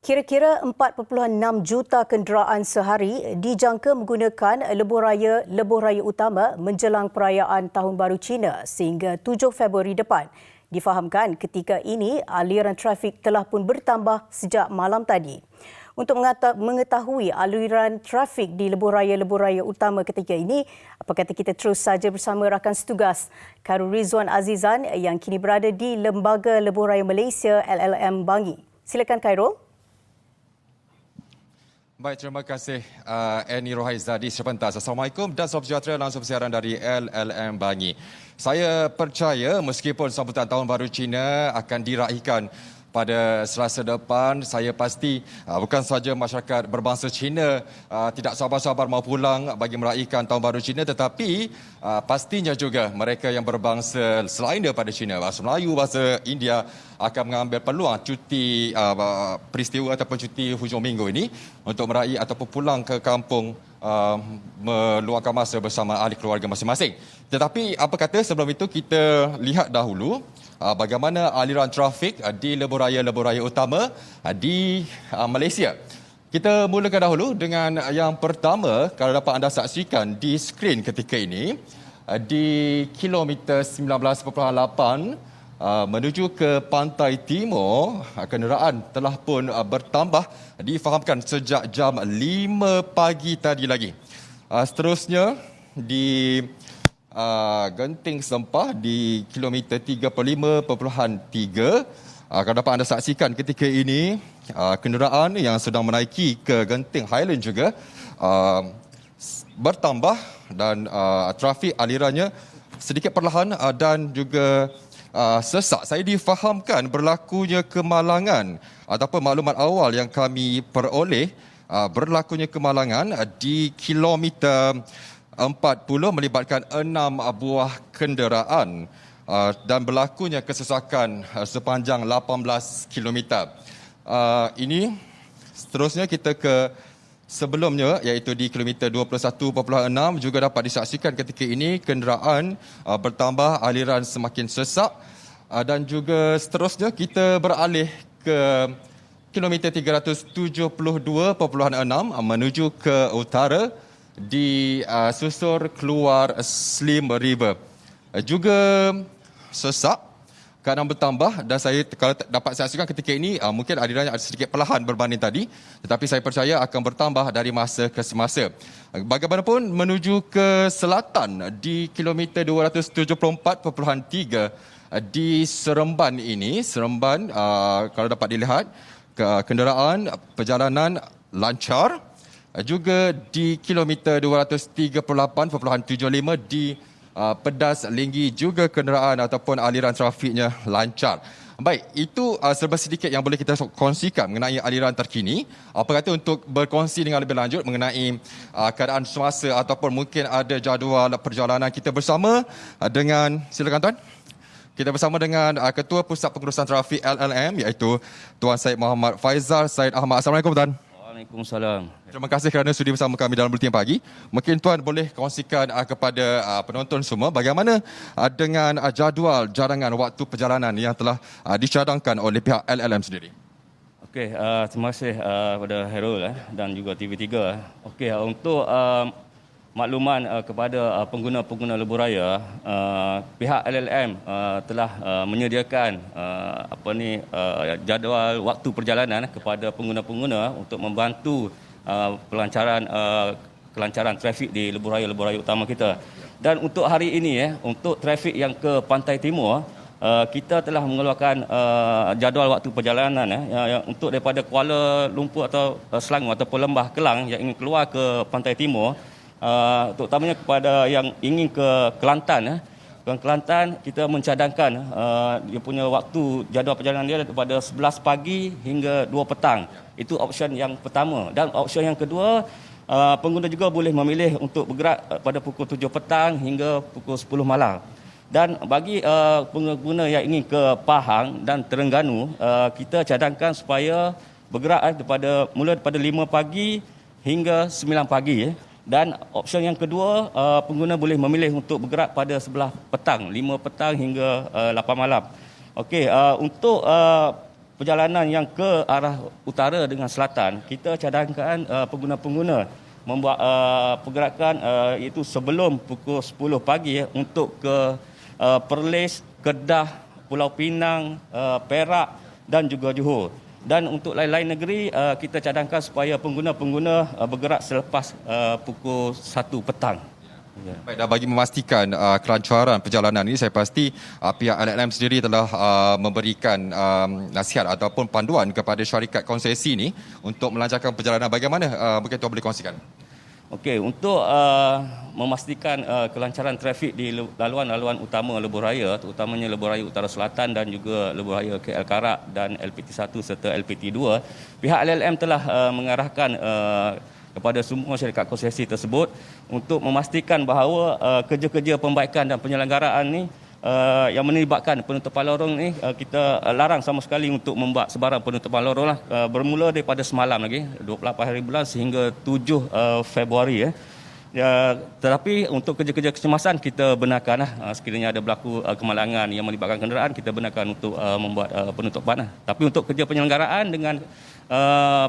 Kira-kira 4.6 juta kenderaan sehari dijangka menggunakan lebuh raya utama menjelang perayaan Tahun Baru Cina sehingga 7 Februari depan. Difahamkan ketika ini aliran trafik telah pun bertambah sejak malam tadi. Untuk mengetahui aliran trafik di lebuh raya utama ketika ini, apa kata kita terus saja bersama rakan setugas Khairul Rizwan Azizan yang kini berada di Lembaga Lebuh Raya Malaysia LLM Bangi. Silakan Khairul. Baik, terima kasih Annie Rohaizadi sepentas. Assalamualaikum dan salam sejahtera langsung siaran dari LLM Bangi. Saya percaya meskipun sambutan Tahun Baru Cina akan diraihkan pada Selasa depan, saya pasti bukan sahaja masyarakat berbangsa Cina tidak sabar-sabar mau pulang bagi meraihkan Tahun Baru Cina, tetapi pastinya juga mereka yang berbangsa selain daripada Cina, bahasa Melayu, bahasa India akan mengambil peluang cuti peristiwa ataupun cuti hujung minggu ini untuk meraih ataupun pulang ke kampung meluangkan masa bersama ahli keluarga masing-masing. Tetapi apa kata sebelum itu kita lihat dahulu bagaimana aliran trafik di lebuh raya utama di Malaysia. Kita mulakan dahulu dengan yang pertama, kalau dapat anda saksikan di skrin ketika ini, di kilometer 19.8 menuju ke pantai timur, kenderaan telah pun bertambah, difahamkan sejak jam 5 pagi tadi lagi. Seterusnya di Genting Sempah di kilometer 35.3. Kalau dapat anda saksikan ketika ini, kenderaan yang sedang menaiki ke Genting Highland juga bertambah dan trafik alirannya sedikit perlahan dan juga sesak. Saya difahamkan berlakunya kemalangan ataupun maklumat awal yang kami peroleh, berlakunya kemalangan di kilometer 40 melibatkan 6 buah kenderaan dan berlakunya kesesakan sepanjang 18 km. Ini seterusnya kita ke sebelumnya iaitu di kilometer 21.6 juga dapat disaksikan ketika ini kenderaan bertambah, aliran semakin sesak dan juga seterusnya kita beralih ke kilometer 372.6 menuju ke utara di susur keluar Slim River. Juga sesak, kadang bertambah dan saya kalau dapat saksikan ketika ini mungkin alirannya ada sedikit perlahan berbanding tadi, tetapi saya percaya akan bertambah dari masa ke semasa. Bagaimanapun menuju ke selatan di kilometer 274.3 di Seremban ini, kalau dapat dilihat kenderaan perjalanan lancar. Juga di kilometer 238.75 di Pedas Linggi juga kenderaan ataupun aliran trafiknya lancar. Baik, itu serba sedikit yang boleh kita kongsikan mengenai aliran terkini. Apa kata untuk berkongsi dengan lebih lanjut mengenai keadaan semasa ataupun mungkin ada jadual perjalanan kita bersama dengan, silakan Tuan. Kita bersama dengan Ketua Pusat Pengurusan Trafik LLM iaitu Tuan Syed Muhammad Faizal Syed Ahmad. Assalamualaikum Tuan. Waalaikumsalam. Terima kasih kerana sudi bersama kami dalam Buletin Pagi. Mungkin Tuan boleh kongsikan kepada penonton semua bagaimana dengan jadual jarangan waktu perjalanan yang telah dicadangkan oleh pihak LLM sendiri. Okey, terima kasih kepada Khairul dan juga TV3. Okey, untuk makluman kepada pengguna-pengguna lebuh raya, pihak LLM telah menyediakan jadual waktu perjalanan kepada pengguna-pengguna untuk membantu kelancaran trafik di lebuh raya utama kita. Dan untuk hari ini untuk trafik yang ke pantai timur, kita telah mengeluarkan jadual waktu perjalanan untuk daripada Kuala Lumpur atau Selangor ataupun Lembah Kelang yang ingin keluar ke pantai timur, terutamanya kepada yang ingin ke Kelantan. Kelantan kita mencadangkan dia punya waktu jadual perjalanan dia daripada 11 pagi hingga 2 petang. Itu option yang pertama. Dan option yang kedua, pengguna juga boleh memilih untuk bergerak pada pukul 7 petang hingga pukul 10 malam. Dan bagi pengguna yang ingin ke Pahang dan Terengganu, kita cadangkan supaya bergerak mula daripada 5 pagi hingga 9 pagi. Dan option yang kedua, pengguna boleh memilih untuk bergerak pada sebelah petang, 5 petang hingga 8 malam. Okey, untuk perjalanan yang ke arah utara dengan selatan, kita cadangkan pengguna-pengguna membuat pergerakan iaitu sebelum pukul 10 pagi untuk ke Perlis, Kedah, Pulau Pinang, Perak dan juga Johor. Dan untuk lain-lain negeri, kita cadangkan supaya pengguna-pengguna bergerak selepas pukul 1 petang. Ya. Baik, dan bagi memastikan kelancaran perjalanan ini, saya pasti pihak LLM sendiri telah memberikan nasihat ataupun panduan kepada syarikat konsesi ini untuk melancarkan perjalanan. Bagaimana mungkin tuan boleh kongsikan? Okey, untuk memastikan kelancaran trafik di laluan-laluan utama lebuh raya, terutamanya lebuh raya Utara Selatan dan juga lebuh raya KL Karak dan LPT1 serta LPT2, pihak LLM telah mengarahkan kepada semua syarikat konsesi tersebut untuk memastikan bahawa kerja-kerja pembaikan dan penyelenggaraan ni yang melibatkan penutupan lorong ni kita larang sama sekali untuk membuat sebarang penutupan lorong lah, bermula daripada semalam lagi 28 hari bulan sehingga 7 Februari tetapi untuk kerja-kerja kecemasan kita benarkan sekiranya ada berlaku kemalangan yang melibatkan kenderaan, kita benarkan untuk membuat penutupan Tapi untuk kerja penyelenggaraan dengan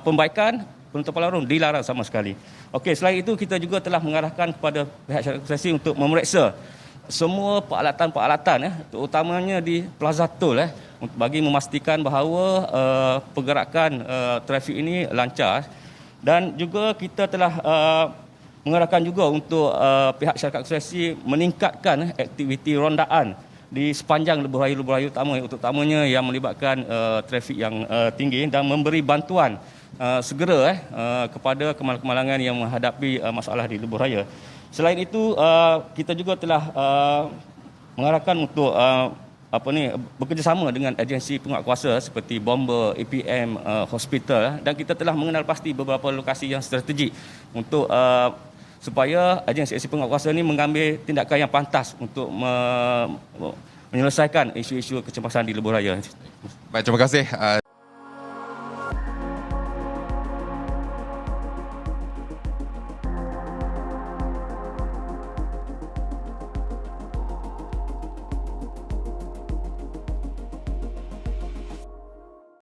pembaikan, penutupan lorong dilarang sama sekali. Okey, selain itu kita juga telah mengarahkan kepada pihak syarikat konsesi untuk memeriksa semua peralatan-peralatan terutamanya di Plaza Tol bagi memastikan bahawa pergerakan trafik ini lancar, dan juga kita telah mengarahkan juga untuk pihak syarikat konsesi meningkatkan aktiviti rondaan di sepanjang lebuh raya utama, terutamanya yang melibatkan trafik yang tinggi, dan memberi bantuan segera kepada kemalangan yang menghadapi masalah di lebuh raya. Selain itu, kita juga telah mengarahkan untuk bekerjasama dengan agensi penguatkuasa seperti Bomber, APM, hospital, dan kita telah mengenal pasti beberapa lokasi yang strategik untuk supaya agensi penguatkuasa ini mengambil tindakan yang pantas untuk menyelesaikan isu-isu kecemasan di lebuh raya. Baik, terima kasih.